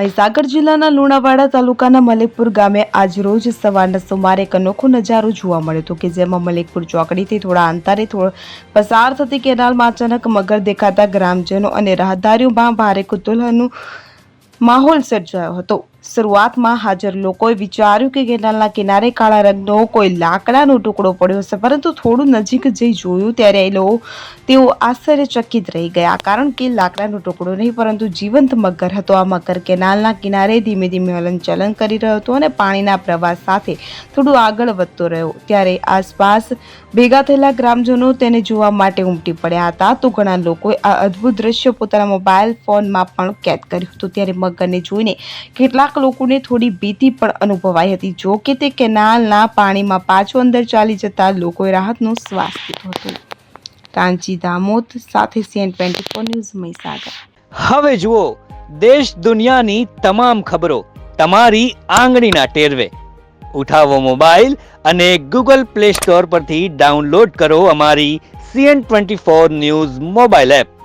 મહીસાગર જિલ્લાના લુણાવાડા તાલુકાના મલેકપુર ગામે આજરોજ સવારના સુમારે એક અનોખો નજારો જોવા મળ્યો હતો કે જેમાં મલેકપુર ચોકડીથી થોડા અંતરે પસાર થતી કેનાલમાં અચાનક મગર દેખાતા ગ્રામજનો અને રાહદારીઓમાં ભારે કુતૂહલનો માહોલ સર્જાયો હતો। શરૂઆતમાં હાજર લોકોએ વિચાર્યું કે કેનાલના કિનારે કાળા રંગનો કોઈ લાકડાનો ટુકડો પડ્યો હશે, પરંતુ થોડું નજીક જઈ જોયું ત્યારે તેઓ આશ્ચર્યચકિત રહી ગયા, કારણ કે લાકડાનો ટુકડો નહીં પરંતુ જીવંત મગર હતો। આ મગર કેનાલના કિનારે ધીમે ધીમે હલનચલન કરી રહ્યો હતો અને પાણીના પ્રવાહ સાથે થોડું આગળ વધતો રહ્યો। ત્યારે આસપાસ ભેગા થયેલા ગ્રામજનો તેને જોવા માટે ઉમટી પડ્યા હતા, તો ઘણા લોકોએ આ અદ્ભુત દ્રશ્ય પોતાના મોબાઈલ ફોનમાં પણ કેદ કર્યું હતું। ત્યારે મગરને જોઈને કેટલાક લોકોને થોડી ભીતિ પણ અનુભવાઈ હતી। જો કે તે કેનાલના પાણીમાં પાછો અંદર ચાલી જતા લોકોએ રાહતનો શ્વાસ લીધો હતો। કાંચી દામોદ સાથે CN24 ન્યૂઝ મહીસાગર। હવે જુઓ દેશ દુનિયાની તમામ ખબરો તમારી આંગળીના ટેરવે। ઉઠાવો મોબાઈલ અને ગૂગલ પ્લે સ્ટોર પરથી ડાઉનલોડ કરો અમારી CN24 ન્યૂઝ મોબાઈલ એપ।